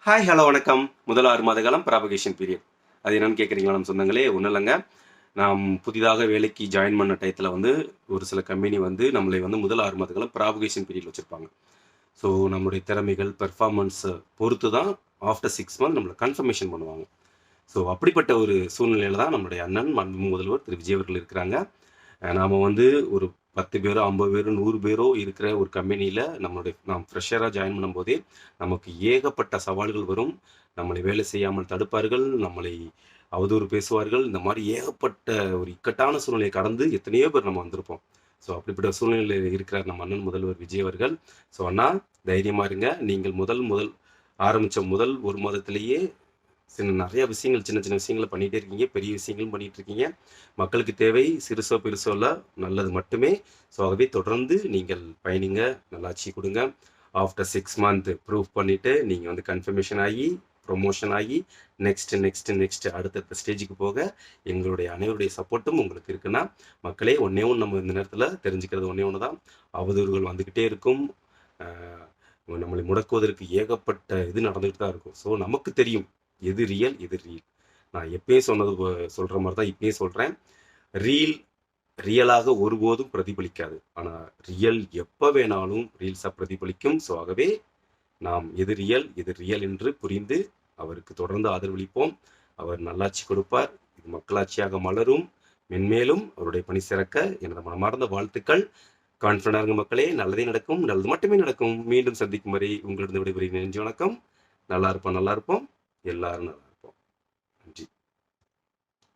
Hi hello வணக்கம். முதல் 6 மாத காலம் ப்ராபகேஷன் பீரியட். அது என்னன்னு கேட்குறீங்களா நம்ம சொந்தங்களே? ஒன்றும் இல்லைங்க. நாம் புதிதாக வேலைக்கு ஜாயின் பண்ண டயத்தில் ஒரு சில கம்பெனி நம்மளை முதல் 6 மாத காலம் ப்ராபகேஷன் பீரியட் வச்சுருப்பாங்க. ஸோ நம்மளுடைய திறமைகள் பெர்ஃபார்மன்ஸை பொறுத்து தான் ஆஃப்டர் 6 மந்த் நம்மளை கன்ஃபர்மேஷன் பண்ணுவாங்க. ஸோ அப்படிப்பட்ட ஒரு சூழ்நிலையில் தான் நம்மளுடைய அண்ணன் மாண்பு முதல்வர் திரு விஜய் அவர்கள் இருக்கிறாங்க. நாம் ஒரு 10 பேரோ 50 பேரோ 100 பேரோ இருக்கிற ஒரு கம்பெனியில் நாம் ஃப்ரெஷராக ஜாயின் பண்ணும்போதே நமக்கு ஏகப்பட்ட சவால்கள் வரும். நம்மளை வேலை செய்யாமல் தடுப்பார்கள், நம்மளை அவதூறு பேசுவார்கள். இந்த மாதிரி ஏகப்பட்ட ஒரு இக்கட்டான சூழ்நிலையை கடந்து எத்தனையோ பேர் நம்ம வந்திருப்போம். ஸோ அப்படிப்பட்ட சூழ்நிலையில் இருக்கிறார் நம்ம அண்ணன் முதல்வர் விஜய் அவர்கள். ஸோ அண்ணா, தைரியமாக இருங்க. நீங்கள் முதல் ஆரம்பித்த முதல் ஒரு மாதத்திலேயே நிறைய விஷயங்கள், சின்ன சின்ன விஷயங்களை பண்ணிகிட்டே இருக்கீங்க. பெரிய விஷயங்களும் பண்ணிகிட்டு இருக்கீங்க. மக்களுக்கு தேவை சிறுசோ பெருசோ இல்லை, நல்லது மட்டுமே. ஸோ ஆகவே தொடர்ந்து நீங்கள் பயணிங்க, நல்லாட்சி கொடுங்க. ஆஃப்டர் 6 மந்த் ப்ரூவ் பண்ணிவிட்டு நீங்கள் கன்ஃபர்மேஷன் ஆகி ப்ரொமோஷன் ஆகி நெக்ஸ்ட் அடுத்தடுத்த ஸ்டேஜுக்கு போக எங்களுடைய அனைவருடைய சப்போர்ட்டும் உங்களுக்கு இருக்குன்னா, மக்களே ஒன்றே ஒன்று நம்ம இந்த நேரத்தில் தெரிஞ்சுக்கிறது ஒன்றே ஒன்று தான். அவதூறுகள் வந்துக்கிட்டே இருக்கும். நம்மளை முடக்குவதற்கு ஏகப்பட்ட இது நடந்துகிட்டு தான் இருக்கும். ஸோ நமக்கு தெரியும் எது ரியல் எது ரீல். நான் எப்பயும் சொல்கிற மாதிரி தான் இப்பயும் சொல்கிறேன். ரியலாக ஒருபோதும் பிரதிபலிக்காது. ஆனால் ரியல் எப்போ வேணாலும் ரீல்ஸாக பிரதிபலிக்கும். ஸோ ஆகவே நாம் எது ரியல் என்று புரிந்து அவருக்கு தொடர்ந்து ஆதரவளிப்போம். அவர் நல்லாட்சி கொடுப்பார். இது மக்களாட்சியாக மலரும். மென்மேலும் அவருடைய பணி சிறக்க எனது மனமார்ந்த வாழ்த்துக்கள். கான்ஃபிடண்டாக இருங்க மக்களே. நல்லதே நடக்கும், நல்லது மட்டுமே நடக்கும். மீண்டும் சந்திக்கும் வரை உங்களிடம் விடைபெறுகிறேன். நன்றி, வணக்கம். நல்லா இருப்போம் எல்லாரும் நல்லா